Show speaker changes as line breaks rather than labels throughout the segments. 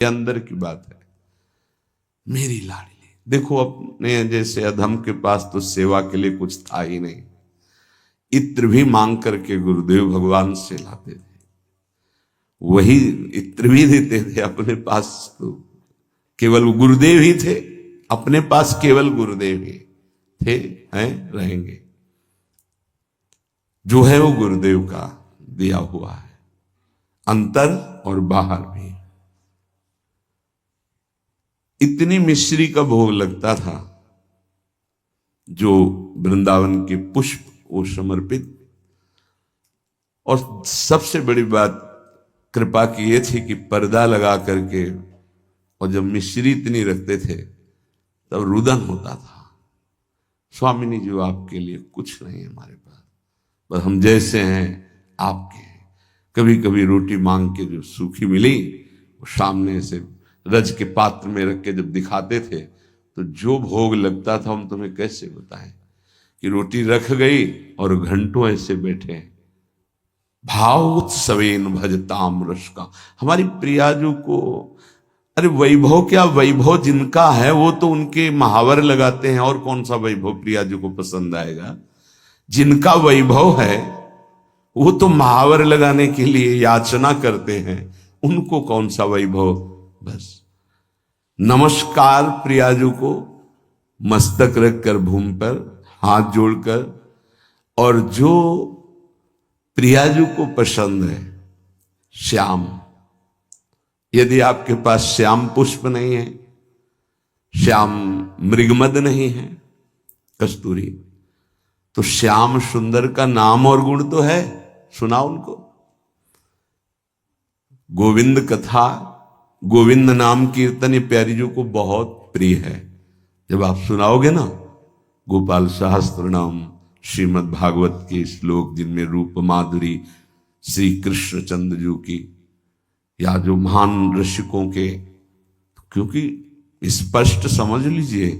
ये अंदर की बात है। मेरी लाडली, देखो अपने जैसे अधम के पास तो सेवा के लिए कुछ था ही नहीं, इत्र भी मांग करके गुरुदेव भगवान से लाते थे, वही इत्र भी देते थे। अपने पास तो केवल गुरुदेव ही थे, अपने पास केवल गुरुदेव ही थे, हैं, रहेंगे। जो है वो गुरुदेव का दिया हुआ है, अंतर और बाहर भी। इतनी मिश्री का भोग लगता था, जो वृंदावन के पुष्प वो समर्पित। और सबसे बड़ी बात कृपा की ये थी कि पर्दा लगा करके, और जब मिश्री इतनी रखते थे तब रुदन होता था, स्वामिनी जी आपके लिए कुछ नहीं है हमारे पास, बस हम जैसे हैं आपके हैं। कभी कभी रोटी मांग के जो सूखी मिली वो सामने से रज के पात्र में रख के जब दिखाते थे, तो जो भोग लगता था हम तुम्हें कैसे बताएं कि रोटी रख गई और घंटों ऐसे बैठे हैं। भावोत्सवेन भजताम रस का, हमारी प्रियाजू को, अरे वैभव क्या वैभव जिनका है वो तो उनके महावर लगाते हैं, और कौन सा वैभव प्रियाजू को पसंद आएगा। जिनका वैभव है वो तो महावर लगाने के लिए याचना करते हैं, उनको कौन सा वैभव। बस नमस्कार प्रियाजू को, मस्तक रखकर भूमि पर हाथ जोड़कर। और जो प्रियाजू को पसंद है श्याम, यदि आपके पास श्याम पुष्प नहीं है, श्याम मृगमद नहीं है, कस्तूरी, तो श्याम सुंदर का नाम और गुण तो है, सुना उनको। गोविंद कथा, गोविंद नाम कीर्तन ये प्यारी जी को बहुत प्रिय है। जब आप सुनाओगे ना गोपाल सहस्त्र नाम, श्रीमद् भागवत के श्लोक जिनमें रूप माधुरी श्री कृष्ण चंद्र जी की, या जो महान ऋषिकों के, क्योंकि स्पष्ट समझ लीजिए,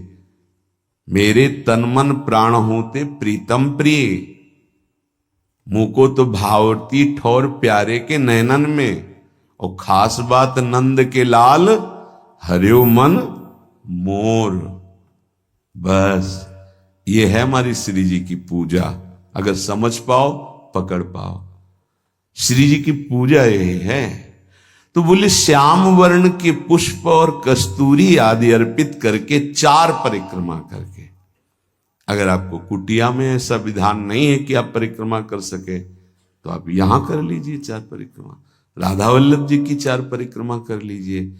मेरे तन मन प्राण होते प्रीतम प्रिय, मुको तो भावती ठौर प्यारे के नैनन में, और खास बात नंद के लाल हरियो मन मोर। बस ये है हमारी श्री जी की पूजा। अगर समझ पाओ, पकड़ पाओ, श्री जी की पूजा यही है। तो बोले श्याम वर्ण के पुष्प और कस्तूरी आदि अर्पित करके 4 परिक्रमा करके। अगर आपको कुटिया में ऐसा विधान नहीं है कि आप परिक्रमा कर सके, तो आप यहां कर लीजिए 4 परिक्रमा, राधा वल्लभ जी की 4 परिक्रमा कर लीजिए,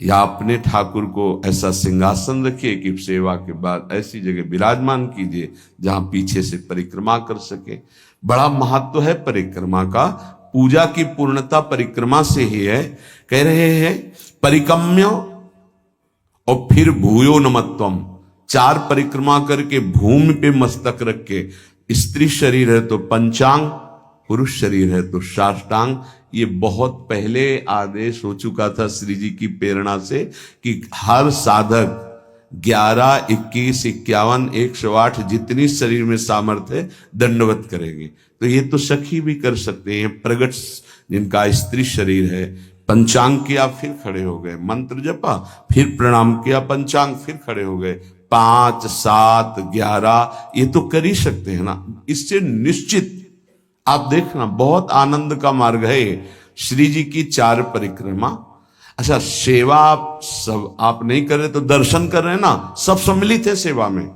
या अपने ठाकुर को ऐसा सिंहासन रखिए कि सेवा के बाद ऐसी जगह विराजमान कीजिए जहां पीछे से परिक्रमा कर सके। बड़ा महत्व है परिक्रमा का, पूजा की पूर्णता परिक्रमा से ही है। कह रहे हैं परिकम्य और फिर भूयो नमत्वम, 4 परिक्रमा करके भूमि पे मस्तक रख के, स्त्री शरीर है तो पंचांग, पुरुष शरीर है तो साष्टांग। ये बहुत पहले आदेश हो चुका था श्री जी की प्रेरणा से कि हर साधक 11, 21, 51, 108 जितनी शरीर में सामर्थ्य है दंडवत करेंगे। तो ये तो सखी भी कर सकते हैं, प्रगट जिनका स्त्री शरीर है, पंचांग किया फिर खड़े हो गए, मंत्र जपा फिर प्रणाम किया, पंचांग फिर खड़े हो गए, 5, 7, 11 ये तो कर ही सकते हैं ना। इससे निश्चित आप देखना बहुत आनंद का मार्ग है श्री जी की 4 परिक्रमा। अच्छा, सेवा आप सब आप नहीं कर रहे तो दर्शन कर रहे हैं ना, सब सम्मिलित है सेवा में।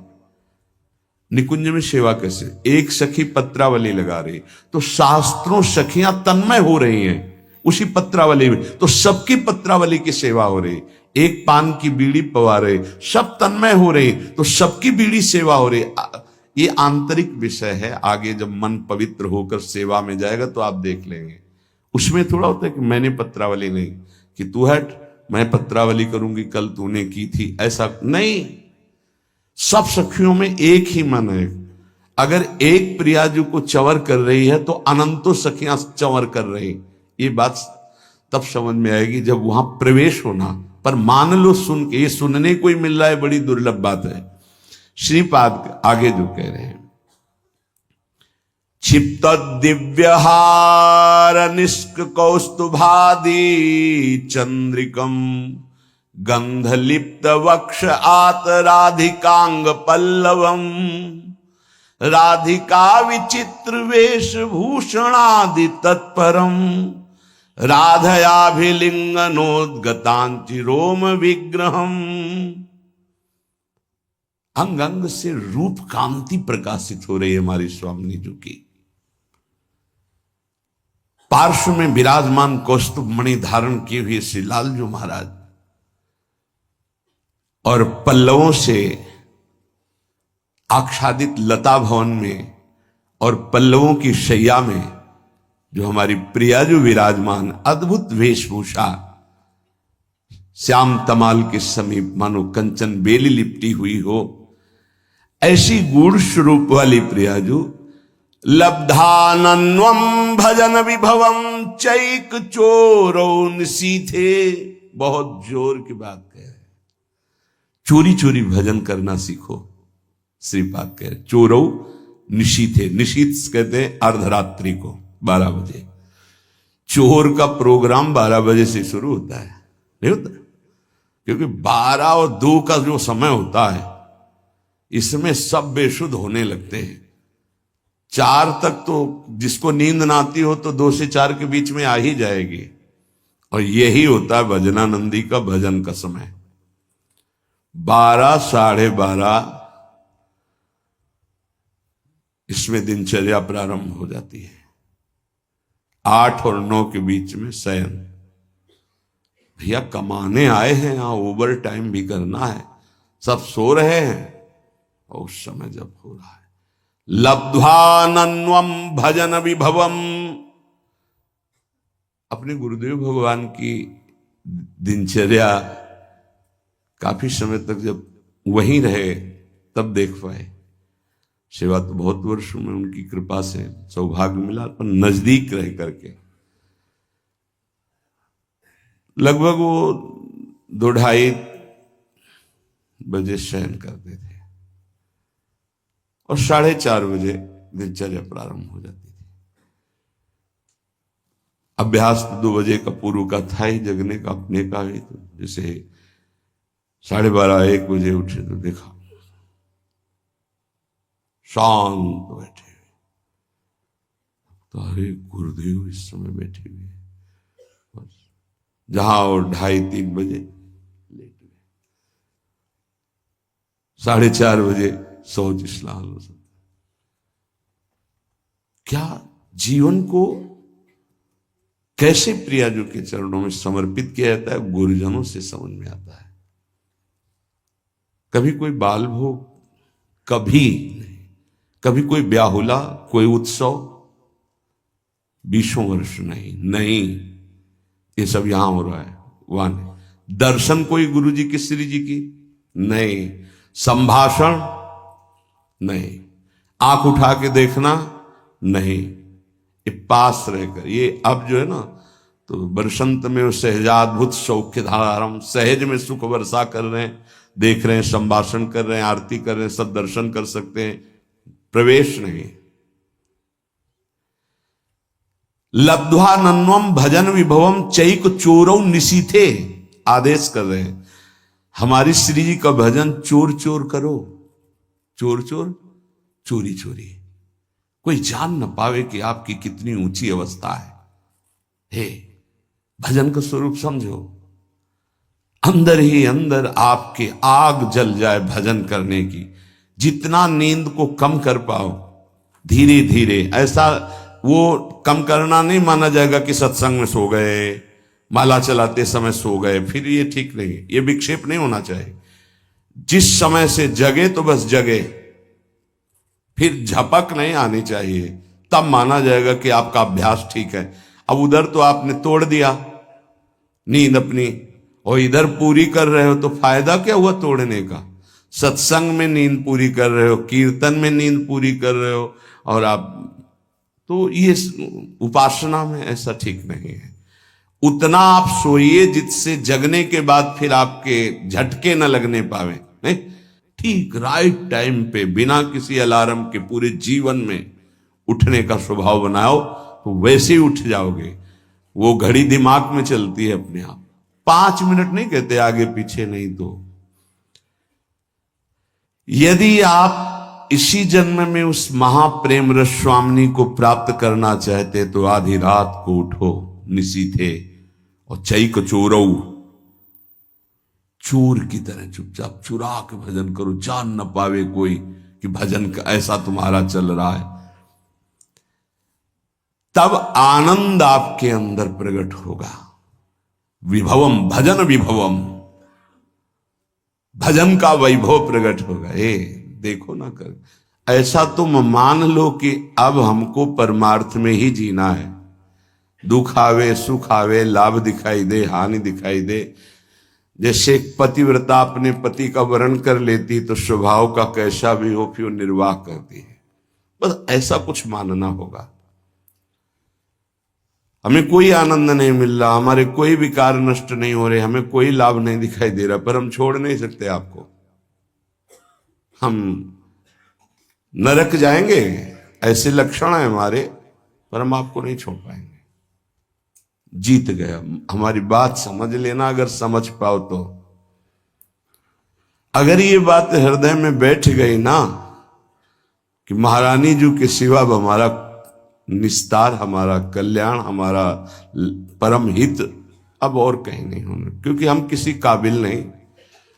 निकुंज में सेवा कैसे, एक सखी पत्रावली लगा रही तो शास्त्रों सखियां तन्मय हो रही हैं उसी पत्रावली में, तो सबकी पत्रावली की सेवा हो रही। एक पान की बीड़ी पवा रहे, सब तन्मय हो रही तो सबकी बीड़ी सेवा हो रही। ये आंतरिक विषय है, आगे जब मन पवित्र होकर सेवा में जाएगा तो आप देख लेंगे। उसमें थोड़ा होता है कि मैंने पत्रावली नहीं, कि तू हट मैं पत्रावली करूंगी, कल तूने की थी, ऐसा नहीं। सब सखियों में एक ही मन है। अगर एक प्रियाजू को चंवर कर रही है तो अनंतों सखियां चंवर कर रही। ये बात तब समझ में आएगी जब वहां प्रवेश होना। पर मान लो सुन के, ये सुनने को ही मिल रहा है, बड़ी दुर्लभ बात है। श्रीपाद आगे जो कह रहे हैं, क्षिप्त दिव्यहार निष्क कौस्तुभादि चंद्रिकम गंधलिप्त वक्ष आत राधिकांग पल्लवम राधिका विचित्र वेशभूषणादि तत्परम राधयाभिलिंगनोद्गतांचि रोम विग्रहम। अंग अंग से रूप कांति प्रकाशित हो रही है हमारी स्वामिनी जी की। पार्श्व में विराजमान कौस्तुभ मणि धारण किए हुए श्री लालजू महाराज और पल्लवों से आच्छादित लता भवन में और पल्लवों की शैया में जो हमारी प्रियाजू विराजमान, अद्भुत वेशभूषा, श्याम तमाल के समीप मानो कंचन बेली लिपटी हुई हो, ऐसी गूढ़ स्वरूप वाली प्रियाजू लब्धानन्वम भजन विभवम चैक चोरौ निशीथे। बहुत जोर की बात कह रहे, चोरी चोरी भजन करना सीखो। श्रीपाद कह रहे चोरौ निशीथे, निशीथ कहते हैं अर्धरात्रि को 12 बजे। चोर का प्रोग्राम 12 बजे से शुरू होता है, नहीं होता? क्योंकि 12 और 2 का जो समय होता है इसमें सब बेशुद्ध होने लगते हैं। 4 तक तो जिसको नींद ना आती हो तो 2 से 4 के बीच में आ ही जाएगी। और यही होता है भजनानंदी का भजन का समय। 12, 12:30 इसमें दिनचर्या प्रारंभ हो जाती है। 8 और 9 के बीच में शयन। भैया कमाने आए हैं, यहां ओवर टाइम भी करना है, सब सो रहे हैं। और उस समय जब हो रहा है लब्ध्वानन्वम भजन विभवम, अपने गुरुदेव भगवान की दिनचर्या काफी समय तक जब वहीं रहे तब देख पाए। सेवा तो बहुत वर्षों में उनकी कृपा से सौभाग्य मिला, पर नजदीक रह करके लगभग वो 2-2:30 बजे शयन करते थे और 4:30 बजे दिनचर्या प्रारंभ हो जाती थी। अभ्यास तो 2 बजे का पूर्व का था ही, जगने का अपने का भी। तो जैसे 12:30 1 बजे उठे तो देखा शांत बैठे हुए, तो अरे गुरुदेव इस समय बैठे हुए, बस जहां और 2:30-3 बजे लेट गए। 4:30 बजे शौच स्नान हो सकता। क्या जीवन को कैसे प्रियाजू के चरणों में समर्पित किया जाता है, गुरुजनों से समझ में आता है। कभी कोई बाल भोग, कभी नहीं, कभी कोई ब्याहुला, कोई उत्सव, 20 वर्ष नहीं, ये सब यहां हो रहा है, वहां नहीं। दर्शन कोई गुरु जी की, श्री जी की नहीं, संभाषण नहीं, आंख उठा के देखना नहीं, ये पास रहकर। ये अब जो है ना, तो बरसंत में सहजाद्भुत सौख्य धारम, सहज में सुख वर्षा कर रहे हैं, देख रहे हैं, संभाषण कर रहे हैं, आरती कर रहे हैं, सब दर्शन कर सकते हैं, प्रवेश नहीं। लब्ध्वानन्वम भजन विभवम चैक चोरौ निशीथे, आदेश कर रहे हैं हमारी श्री जी का भजन चोर चोर करो, चोर चोर, चोरी चोरी, कोई जान न पावे कि आपकी कितनी ऊंची अवस्था है। हे भजन का स्वरूप समझो, अंदर ही अंदर आपके आग जल जाए भजन करने की। जितना नींद को कम कर पाओ धीरे धीरे, ऐसा वो कम करना नहीं माना जाएगा कि सत्संग में सो गए, माला चलाते समय सो गए, फिर ये ठीक नहीं, ये विक्षेप नहीं होना चाहिए। जिस समय से जगे तो बस जगे, फिर झपक नहीं आनी चाहिए, तब माना जाएगा कि आपका अभ्यास ठीक है। अब उधर तो आपने तोड़ दिया नींद अपनी, और इधर पूरी कर रहे हो, तो फायदा क्या हुआ तोड़ने का? सत्संग में नींद पूरी कर रहे हो, कीर्तन में नींद पूरी कर रहे हो, और आप तो ये उपासना में ऐसा ठीक नहीं है। उतना आप सोइए जिससे जगने के बाद फिर आपके झटके न लगने पावे, नहीं, ठीक राइट टाइम पे, बिना किसी अलार्म के पूरे जीवन में उठने का स्वभाव बनाओ तो वैसे ही उठ जाओगे। वो घड़ी दिमाग में चलती है अपने आप, 5 मिनट नहीं कहते, आगे पीछे नहीं। तो यदि आप इसी जन्म में उस महाप्रेम रस स्वामिनी को प्राप्त करना चाहते तो आधी रात को उठो निशी थे और चैक चोरऊ, चोर की तरह चुपचाप चुरा के भजन करो, जान न पावे कोई कि भजन का ऐसा तुम्हारा चल रहा है। तब आनंद आपके अंदर प्रकट होगा। विभवम, भजन विभवम, भजन का वैभव प्रकट होगा। देखो ना कर, ऐसा तुम मान लो कि अब हमको परमार्थ में ही जीना है। दुख आवे सुख आवे, लाभ दिखाई दे हानि दिखाई दे, जैसे एक पतिव्रता अपने पति का वर्ण कर लेती तो स्वभाव का कैसा भी हो फिर निर्वाह करती है। बस ऐसा कुछ मानना होगा। हमें कोई आनंद नहीं मिल रहा, हमारे कोई विकार नष्ट नहीं हो रहे, हमें कोई लाभ नहीं दिखाई दे रहा, पर हम छोड़ नहीं सकते आपको। हम नरक जाएंगे ऐसे लक्षण है हमारे, पर हम आपको नहीं छोड़ पाएंगे। जीत गया। हमारी बात समझ लेना, अगर समझ पाओ तो। अगर ये बात हृदय में बैठ गई ना कि महारानी जी के सिवा हमारा निस्तार, हमारा कल्याण, हमारा परम हित अब और कहीं नहीं होना, क्योंकि हम किसी काबिल नहीं,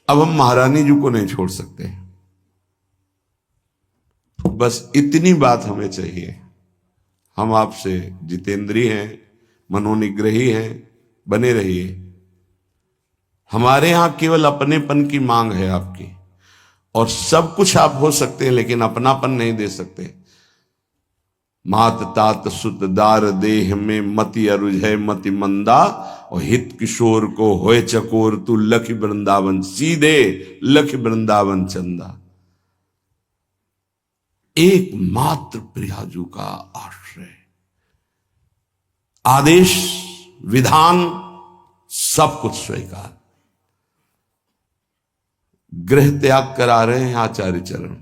अब हम महारानी जी को नहीं छोड़ सकते। बस इतनी बात हमें चाहिए। हम आपसे जितेंद्रीय हैं, मनोनिग्रही हैं, बने रहिए। हमारे यहां केवल अपनेपन की मांग है आपकी, और सब कुछ आप हो सकते हैं लेकिन अपनापन नहीं दे सकते। मात तात सुत दार देह में मति अरुझय मति मंदा, और हित किशोर को होए चकोर तू लख वृंदावन, सीधे लख वृंदावन चंदा। एकमात्र प्रियाजू का आश्रय, आदेश विधान सब कुछ स्वीकार। गृह त्याग करा रहे हैं आचार्य चरण,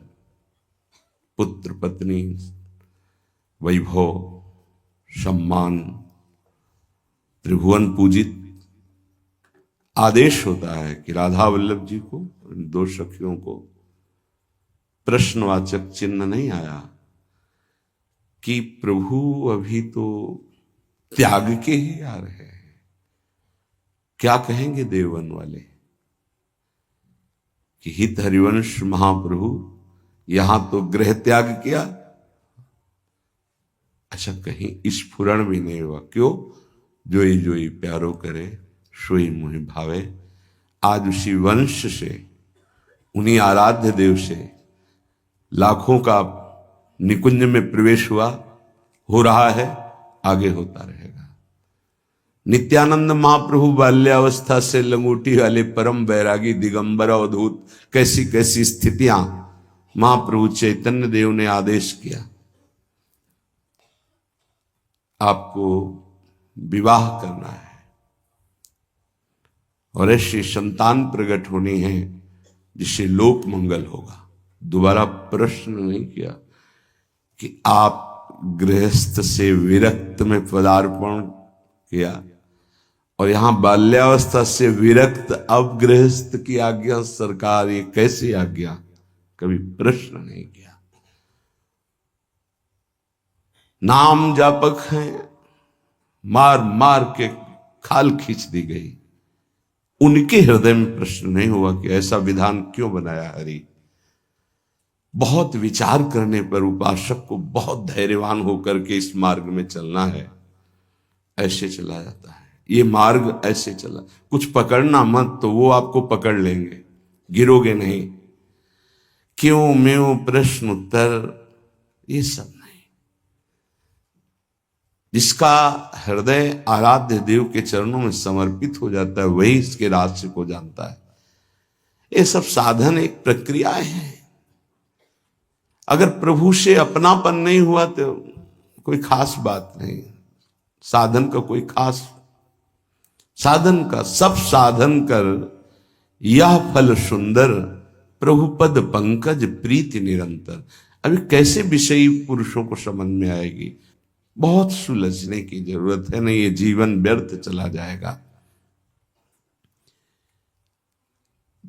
पुत्र पत्नी वैभव सम्मान त्रिभुवन पूजित। आदेश होता है कि राधा वल्लभ जी को, इन 2 सखियों को प्रश्नवाचक चिन्ह नहीं आया कि प्रभु अभी तो त्याग के ही आ रहे हैं, क्या कहेंगे देववन वाले कि हित हरिवंश महाप्रभु यहां तो गृह त्याग किया। अच्छा, कहीं स्फुरण भी नहीं हुआ। क्यों? जोई जोई प्यारो करे सोई मुहि भावे। आज उसी वंश से, उन्हीं आराध्य देव से लाखों का निकुंज में प्रवेश हुआ, हो रहा है, आगे होता रहेगा। नित्यानंद महाप्रभु बाल्यावस्था से लंगूटी वाले परम बैरागी दिगंबर अवधूत, कैसी कैसी स्थितियां महाप्रभु चैतन्य देव ने आदेश किया, आपको विवाह करना है और ऐसी संतान प्रकट होनी है जिससे लोक मंगल होगा। दोबारा प्रश्न नहीं किया कि आप गृहस्थ से विरक्त में पदार्पण किया और यहां बाल्यावस्था से विरक्त अब गृहस्थ की आज्ञा, सरकार ये कैसी आज्ञा, कभी प्रश्न नहीं किया। नाम जापक हैं, मार मार के खाल खींच दी गई, उनके हृदय में प्रश्न नहीं हुआ कि ऐसा विधान क्यों बनाया हरि। बहुत विचार करने पर उपासक को बहुत धैर्यवान होकर के इस मार्ग में चलना है। ऐसे चला जाता है ये मार्ग, ऐसे चला। कुछ पकड़ना मत तो वो आपको पकड़ लेंगे, गिरोगे नहीं। क्यों म्यों प्रश्न उत्तर ये सब नहीं। जिसका हृदय आराध्य देव के चरणों में समर्पित हो जाता है वही इसके रहस्य को जानता है। ये सब साधन एक प्रक्रियाएं हैं। अगर प्रभु से अपनापन नहीं हुआ तो कोई खास बात नहीं। साधन का कोई खास, साधन का सब साधन कर यह फल सुंदर, प्रभु पद पंकज प्रीति निरंतर। अभी कैसे विषयी पुरुषों को समझ में आएगी? बहुत सुलझने की जरूरत है, नहीं ये जीवन व्यर्थ चला जाएगा।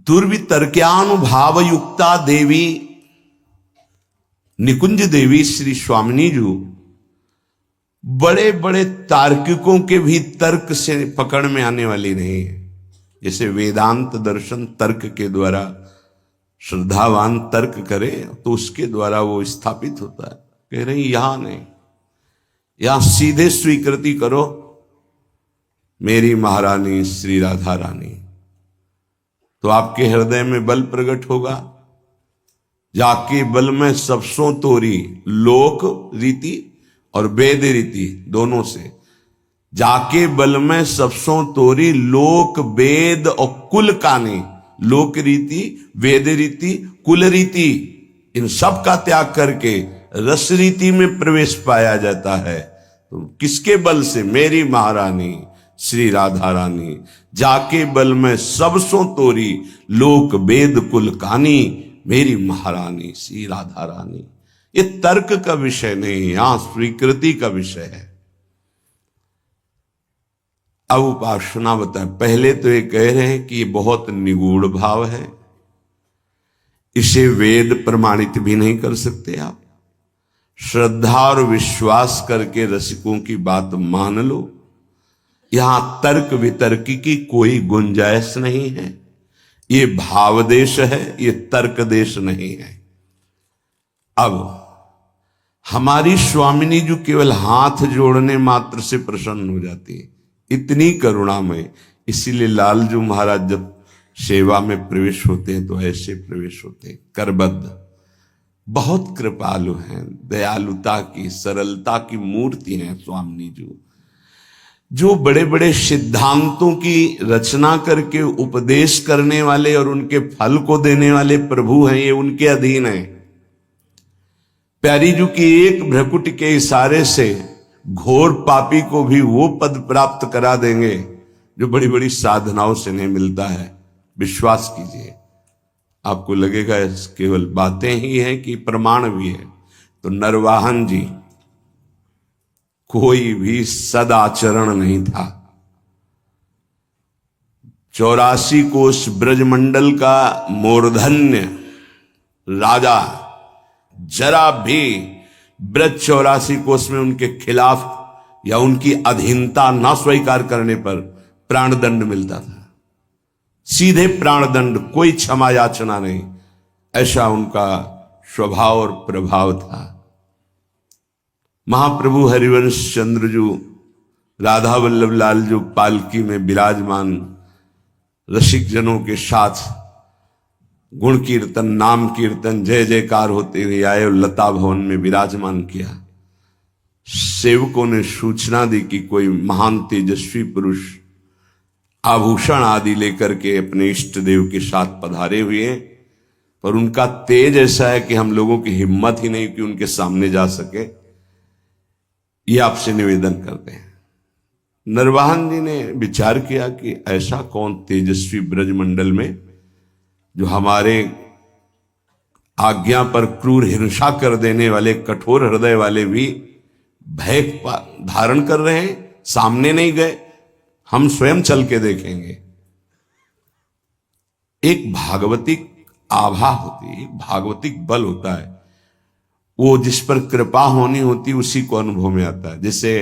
दुर्वितर्क्यानुभाव युक्ता देवी निकुंज देवी श्री स्वामिनी जी बड़े बड़े तार्किकों के भी तर्क से पकड़ में आने वाली नहीं है। जैसे वेदांत दर्शन तर्क के द्वारा, श्रद्धावान तर्क करे तो उसके द्वारा वो स्थापित होता है। कह रहे यहां नहीं, यहां सीधे स्वीकृति करो मेरी महारानी श्री राधा रानी, तो आपके हृदय में बल प्रकट होगा। जाके बल में सबसों तोरी लोक रीति और वेद रीति दोनों से, जाके बल में सबसों तोरी लोक वेद और कुल कानी, लोक रीति वेद रीति कुल रीति, इन सब का त्याग करके रस रीति में प्रवेश पाया जाता है। तो किसके बल से? मेरी महारानी श्री राधा रानी। जाके बल में सबसों तोरी लोक वेद कुल कानी, मेरी महारानी श्री राधा रानी। ये तर्क का विषय नहीं, यहां स्वीकृति का विषय है। अब उपासना बताए। पहले तो ये कह रहे हैं कि ये बहुत निगूढ़ भाव है, इसे वेद प्रमाणित भी नहीं कर सकते आप। श्रद्धा और विश्वास करके रसिकों की बात मान लो। यहां तर्क वितर्क की कोई गुंजाइश नहीं है। ये भाव देश है, ये तर्क देश नहीं है। अब हमारी स्वामिनी जो केवल हाथ जोड़ने मात्र से प्रसन्न हो जाती है, इतनी करुणामय। इसीलिए लालजू महाराज जब सेवा में प्रवेश होते हैं तो ऐसे प्रवेश होते हैं, करबद्ध। बहुत कृपालु हैं, दयालुता की सरलता की मूर्ति हैं स्वामिनी जी। जो बड़े बड़े सिद्धांतों की रचना करके उपदेश करने वाले और उनके फल को देने वाले प्रभु हैं, ये उनके अधीन हैं। प्यारी जी की एक भ्रकुट के इशारे से घोर पापी को भी वो पद प्राप्त करा देंगे जो बड़ी बड़ी साधनाओं से नहीं मिलता है। विश्वास कीजिए, आपको लगेगा केवल बातें ही हैं कि प्रमाण भी है। तो नरवाहन जी कोई भी सदाचरण नहीं था। 84 कोष ब्रजमंडल का मूर्धन्य राजा जरा भी ब्रज 84 कोष में उनके खिलाफ या उनकी अधीनता न स्वीकार करने पर प्राणदंड मिलता था। सीधे प्राणदंड, कोई क्षमा याचना नहीं। ऐसा उनका स्वभाव और प्रभाव था। महाप्रभु हरिवंश चंद्र जो राधा वल्लभ लाल जो पालकी में विराजमान रसिक जनों के साथ गुण कीर्तन नाम कीर्तन जय जयकार होते हुए आए और लता भवन में विराजमान किया। सेवकों ने सूचना दी कि कोई महान तेजस्वी पुरुष आभूषण आदि लेकर के अपने इष्ट देव के साथ पधारे हुए, पर उनका तेज ऐसा है कि हम लोगों की हिम्मत ही नहीं कि उनके सामने जा सके। ये आपसे निवेदन करते हैं। नरवाहन जी ने विचार किया कि ऐसा कौन तेजस्वी ब्रजमंडल में जो हमारे आज्ञा पर क्रूर हिंसा कर देने वाले कठोर हृदय वाले भी भय धारण कर रहे हैं, सामने नहीं गए, हम स्वयं चल के देखेंगे। एक भागवतिक आभा होती है, एक भागवतिक बल होता है। वो जिस पर कृपा होनी होती उसी को अनुभव में आता है। जैसे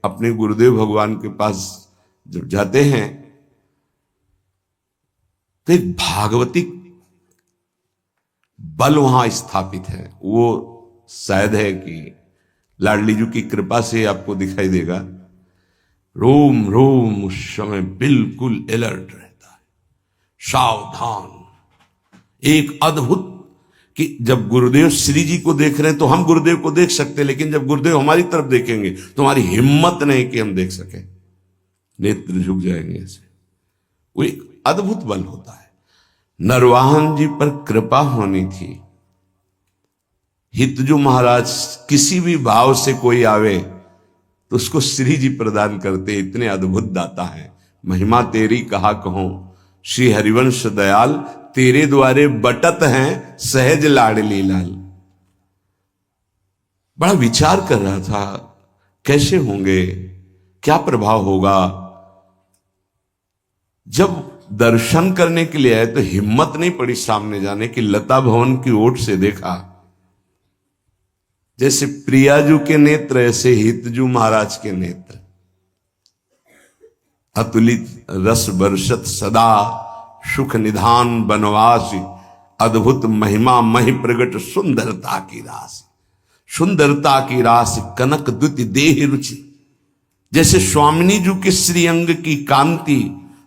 अपने गुरुदेव भगवान के पास जब जाते हैं तो एक भागवतिक बल वहां स्थापित है। वो शायद है कि लाडली जी की कृपा से आपको दिखाई देगा। रोम रोम उस समय बिल्कुल अलर्ट रहता है, सावधान। एक अद्भुत कि जब गुरुदेव श्री जी को देख रहे हैं तो हम गुरुदेव को देख सकते हैं, लेकिन जब गुरुदेव हमारी तरफ देखेंगे तो हमारी हिम्मत नहीं कि हम देख सकें, नेत्र झुक जाएंगे ऐसे। वो एक अद्भुत बल होता है। नरवाहन जी पर कृपा होनी थी। हितजू महाराज किसी भी भाव से कोई आवे तो उसको श्री जी प्रदान करते, इतने अद्भुत दाता है। महिमा तेरी कहा कहो श्री हरिवंश दयाल, तेरे द्वारे बटत हैं सहज लाडली लाल। बड़ा विचार कर रहा था, कैसे होंगे, क्या प्रभाव होगा। जब दर्शन करने के लिए आए तो हिम्मत नहीं पड़ी सामने जाने की। लता भवन की ओट से देखा, जैसे प्रियाजू के नेत्र ऐसे हितजू महाराज के नेत्र, अतुलित रस बरसत सदा, सुख निधान बनवासी, अद्भुत महिमा महि प्रगट सुंदरता की राशि। सुंदरता की राशि कनक द्युति देह रुचि, जैसे स्वामिनी जी के श्रीअंग की कांति,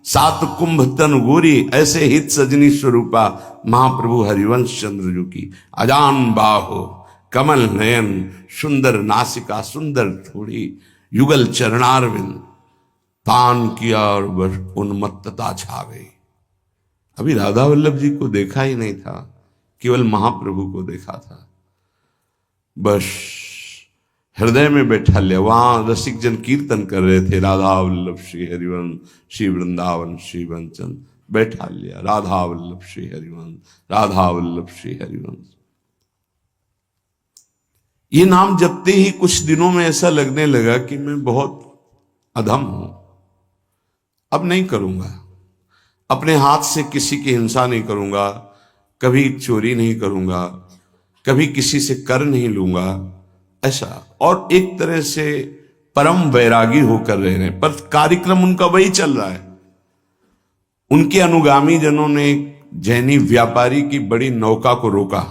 सात कुंभ तन गोरी, ऐसे हित सजनी स्वरूपा महाप्रभु हरिवंश चंद्र जी की अजान बाहो, कमल नयन, सुंदर नासिका, सुंदर थोड़ी, युगल चरणारविंद, पान किया और बस उन्मत्तता छा गई। अभी राधा वल्लभ जी को देखा ही नहीं था, केवल महाप्रभु को देखा था। बस हृदय में बैठा लिया। वहां रसिक जन कीर्तन कर रहे थे, राधा वल्लभ श्री हरिवंश, श्री वृंदावन श्री वंचन। बैठा लिया, राधा वल्लभ श्री हरिवंश, राधा वल्लभ श्री हरिवंश। ये नाम जपते ही कुछ दिनों में ऐसा लगने लगा कि मैं बहुत अधम हूं, अब नहीं करूंगा, अपने हाथ से किसी की हिंसा नहीं करूंगा, कभी चोरी नहीं करूंगा, कभी किसी से कर नहीं लूंगा, ऐसा। और एक तरह से परम वैरागी होकर रह रहे हैं, पर कार्यक्रम उनका वही चल रहा है। उनके अनुगामी जनों ने जैनी व्यापारी की बड़ी नौका को रोका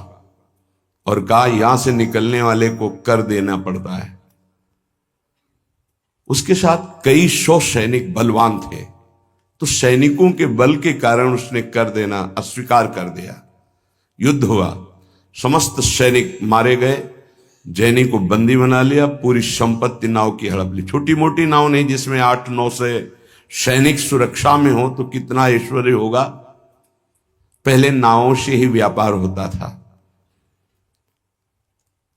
और कहा यहां से निकलने वाले को कर देना पड़ता है। उसके साथ कई 100 सैनिक बलवान थे, तो सैनिकों के बल के कारण उसने कर देना अस्वीकार कर दिया। युद्ध हुआ, समस्त सैनिक मारे गए, जैनी को बंदी बना लिया, पूरी संपत्ति नाव की हड़प ली। छोटी मोटी नाव नहीं, जिसमें 8-9 सैनिक सुरक्षा में हो तो कितना ऐश्वर्य होगा। पहले नावों से ही व्यापार होता था।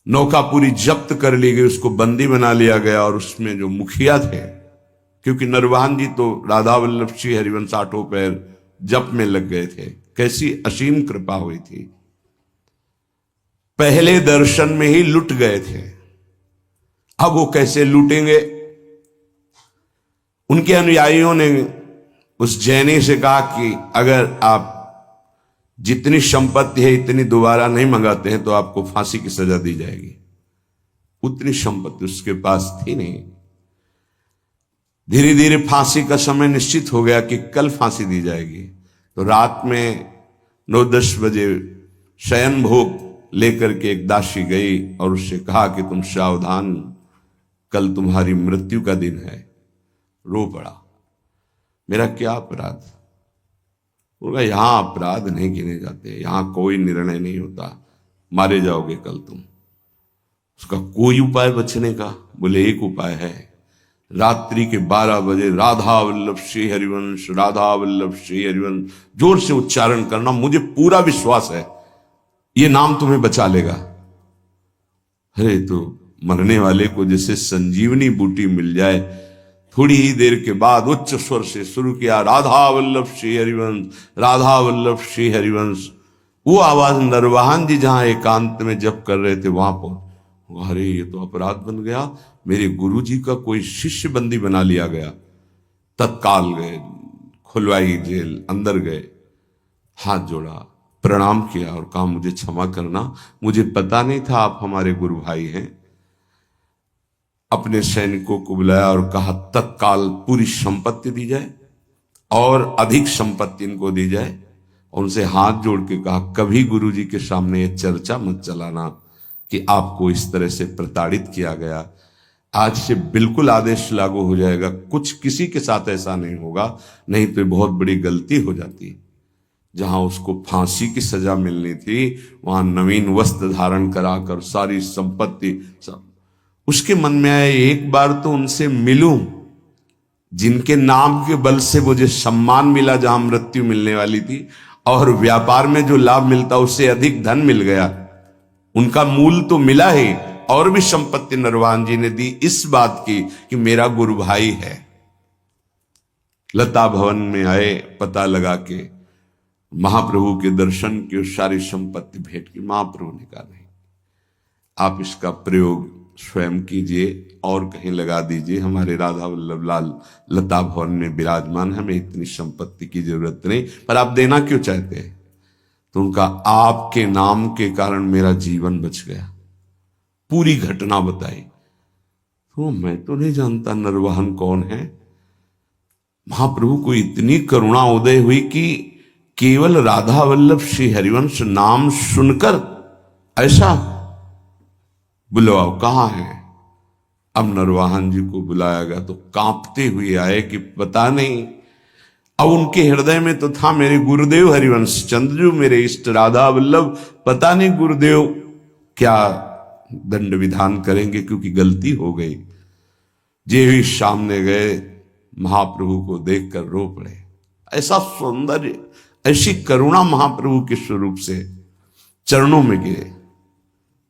नौका पूरी जब्त कर ली गई, उसको बंदी बना लिया गया। और उसमें जो मुखिया थे, क्योंकि नरवाहन जी तो राधा वल्लभ श्री हरिवंश आठों पैर जप में लग गए थे, कैसी असीम कृपा हुई थी। पहले दर्शन में ही लुट गए थे, अब वो कैसे लूटेंगे। उनके अनुयायियों ने उस जैनी से कहा कि अगर आप जितनी संपत्ति है इतनी दोबारा नहीं मंगाते हैं तो आपको फांसी की सजा दी जाएगी। उतनी संपत्ति उसके पास थी नहीं। धीरे धीरे फांसी का समय निश्चित हो गया कि कल फांसी दी जाएगी। तो रात में 9-10 बजे शयन भोग लेकर के एक दासी गई और उससे कहा कि तुम सावधान, कल तुम्हारी मृत्यु का दिन है। रो पड़ा, मेरा क्या अपराध। बोला यहां अपराध नहीं गिने जाते, यहां कोई निर्णय नहीं होता, मारे जाओगे कल तुम। उसका कोई उपाय बचने का? बोले एक उपाय है, रात्रि के 12 बजे राधा वल्लभ श्री हरिवंश, राधा वल्लभ श्री हरिवंश जोर से उच्चारण करना। मुझे पूरा विश्वास है ये नाम तुम्हें बचा लेगा। अरे तो मरने वाले को जैसे संजीवनी बूटी मिल जाए। थोड़ी ही देर के बाद उच्च स्वर से शुरू किया, राधा वल्लभ श्री हरिवंश, राधा वल्लभ श्री हरिवंश। वो आवाज नरवाहन जी जहां एकांत में जप कर रहे थे वहां पहुंच। अरे ये तो अपराध बन गया, मेरे गुरु जी का कोई शिष्य बंदी बना लिया गया। तत्काल गए, खुलवाई जेल, अंदर गए, हाथ जोड़ा, प्रणाम किया और कहा मुझे क्षमा करना, मुझे पता नहीं था आप हमारे गुरु भाई हैं। अपने सैनिकों को बुलाया और कहा तत्काल पूरी संपत्ति दी जाए और अधिक संपत्ति इनको दी जाए। उनसे हाथ जोड़ के कहा कभी गुरु जी के सामने ये चर्चा मत चलाना कि आपको इस तरह से प्रताड़ित किया गया। आज से बिल्कुल आदेश लागू हो जाएगा, कुछ किसी के साथ ऐसा नहीं होगा, नहीं तो बहुत बड़ी गलती हो जाती। जहां उसको फांसी की सजा मिलनी थी वहां नवीन वस्त्र धारण कराकर सारी संपत्ति सब। उसके मन में आया एक बार तो उनसे मिलूं जिनके नाम के बल से मुझे सम्मान मिला, जहां मृत्यु मिलने वाली थी, और व्यापार में जो लाभ मिलता उससे अधिक धन मिल गया। उनका मूल तो मिला ही, और भी संपत्ति नरवाहन जी ने दी इस बात की कि मेरा गुरु भाई है। लता भवन में आए, पता लगा के महाप्रभु के दर्शन की सारी संपत्ति भेंट की। महाप्रभु ने कहा नहीं, आप इसका प्रयोग स्वयं कीजिए और कहीं लगा दीजिए। हमारे राधा वल्लभ लाल लता भवन में विराजमान, हमें इतनी संपत्ति की जरूरत नहीं, पर आप देना क्यों चाहते हैं? तो उनका आपके नाम के कारण मेरा जीवन बच गया। पूरी घटना बताई। तो मैं तो नहीं जानता नरवाहन कौन है। महाप्रभु को इतनी करुणा उदय हुई कि केवल राधा वल्लभ श्री हरिवंश नाम सुनकर ऐसा बुलवाओ कहां है। अब नरवाहन जी को बुलाया गया तो कांपते हुए आए कि पता नहीं। अब उनके हृदय में तो था मेरे गुरुदेव हरिवंश चंद्रजू, मेरे इष्ट राधा वल्लभ, पता नहीं गुरुदेव क्या दंड विधान करेंगे, क्योंकि गलती हो गई। जे ही सामने गए, महाप्रभु को देखकर रो पड़े। ऐसा सौंदर्य, ऐसी करुणा महाप्रभु के स्वरूप से चरणों में गिरे।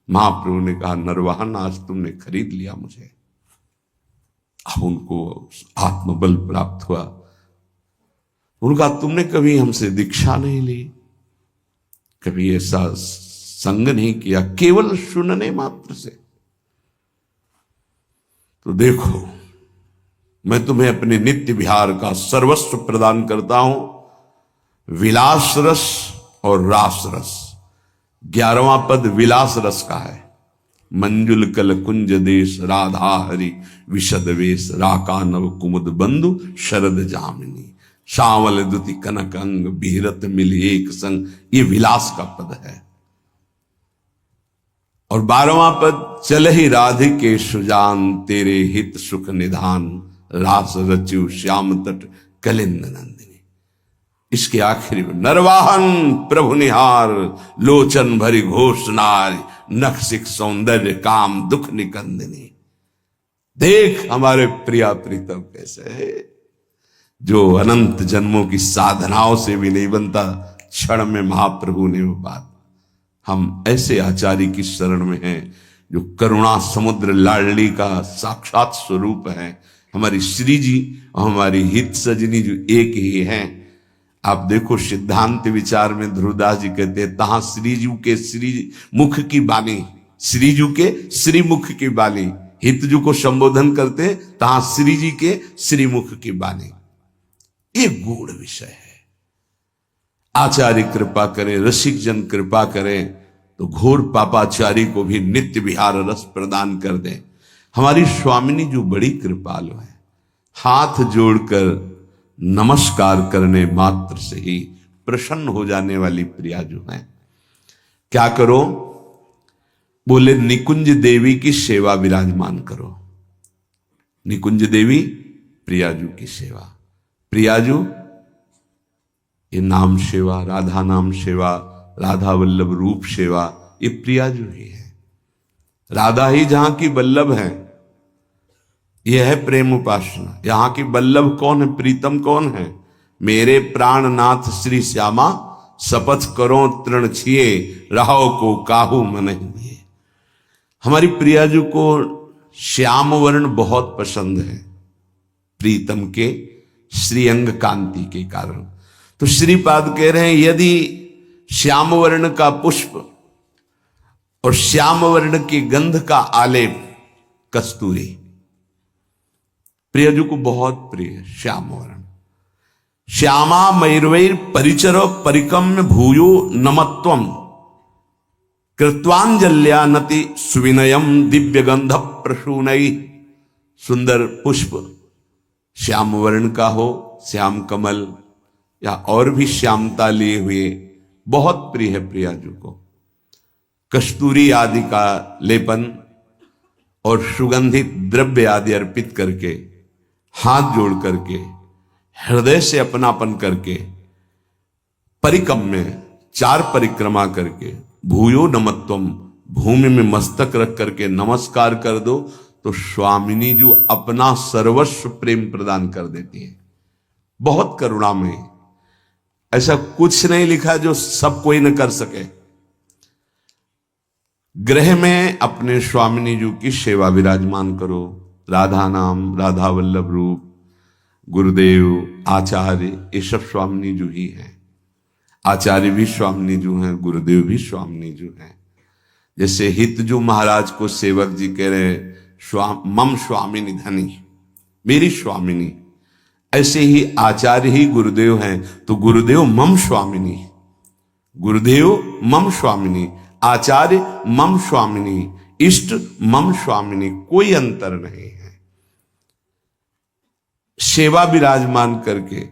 महाप्रभु ने कहा, नरवाहन आज तुमने खरीद लिया मुझे। अब उनको आत्मबल प्राप्त हुआ। उनका तुमने कभी हमसे दीक्षा नहीं ली, कभी ऐसा संग नहीं किया, केवल सुनने मात्र से। तो देखो, मैं तुम्हें अपने नित्य विहार का सर्वस्व प्रदान करता हूं, विलास रस और रास रस। 11वां पद विलास रस का है। मंजुल कल कुंज देश राधा हरि विशद वेश, राका नव कुमुद बंधु शरद जामिनी, श्यामल दुति कनक अंग बिहरत मिल एक संग। ये विलास का पद है। और 12वां पद, चल ही राधिके सुजान तेरे हित सुख निधान, रास रचु श्याम तट कलिंद नंदिनी। इसके आखिरी में, नरवाहन प्रभु निहार लोचन भरी घोष नारी, नखसिक सौंदर्य काम दुख निकंदिनी। देख हमारे प्रिया प्रीतम कैसे है, जो अनंत जन्मों की साधनाओं से भी नहीं बनता, क्षण में महाप्रभु ने वो बात। हम ऐसे आचार्य की शरण में हैं जो करुणा समुद्र लाडली का साक्षात स्वरूप है। हमारी श्री जी और हमारी हित सजनी जो एक ही हैं। आप देखो, सिद्धांत विचार में ध्रुवदास जी कहते हैं, तहां श्रीजू के श्री मुख की बानी, श्रीजू के श्री मुख की बानी। हितजू को संबोधन करते, तहां श्री जी के श्रीमुख की बानी। ये गूढ़ विषय है। आचार्य कृपा करें, रसिक जन कृपा करें तो घोर पापाचारी को भी नित्य विहार रस प्रदान कर दें। हमारी स्वामिनी जो बड़ी कृपालु है, हाथ जोड़कर नमस्कार करने मात्र से ही प्रसन्न हो जाने वाली प्रिया जो है। क्या करो? बोले निकुंज देवी की सेवा विराजमान करो। निकुंज देवी प्रियाजू की सेवा। प्रियाजू ये नाम सेवा, राधा नाम सेवा, राधा वल्लभ रूप सेवा, ये प्रियाजू ही है। राधा ही जहां की वल्लभ है, यह है प्रेम उपासना। यहां की वल्लभ कौन है, प्रीतम कौन है? मेरे प्राणनाथ श्री श्यामा, शपथ करो तृण छिए, रहो को काहू मन दिए। हमारी प्रियाजू को श्याम वर्ण बहुत पसंद है, प्रीतम के श्रीअंग कांति के कारण। तो श्रीपाद कह रहे हैं, यदि श्याम वर्ण का पुष्प और श्याम वर्ण की गंध का आलेप कस्तूरी प्रियजू को बहुत प्रिय है। श्याम वर्ण, श्यामा मयूरवैर परिचरो परिकम्य भूयो नमत्वम, कृत्वांजल्यानति सुविनयम दिव्य गंध प्रसूनई। सुंदर पुष्प श्याम वर्ण का हो, श्याम कमल या और भी श्यामता लिए हुए, बहुत प्रिय है प्रियाजू को। कस्तूरी आदि का लेपन और सुगंधित द्रव्य आदि अर्पित करके, हाथ जोड़ करके, हृदय से अपनापन करके, परिकम में 4 परिक्रमा करके, भूयो नमत्वम, भूमि में मस्तक रख करके नमस्कार कर दो तो स्वामिनी जो अपना सर्वस्व प्रेम प्रदान कर देती है। बहुत करुणा में, ऐसा कुछ नहीं लिखा जो सब कोई न कर सके। गृह में अपने स्वामिनी जी की सेवा विराजमान करो। राधा नाम, राधा वल्लभ रूप, गुरुदेव, आचार्य, ये सब स्वामिनी जी ही हैं। आचार्य भी स्वामिनी जी हैं, गुरुदेव भी स्वामिनी जी हैं। जैसे हितजू महाराज को सेवक जी कह रहे मम स्वामिनी धनी, मेरी स्वामिनी, ऐसे ही आचार्य ही गुरुदेव हैं, तो गुरुदेव मम स्वामिनी, गुरुदेव मम स्वामिनी, आचार्य मम स्वामिनी, इष्ट मम स्वामिनी, कोई अंतर नहीं है। सेवा विराजमान करके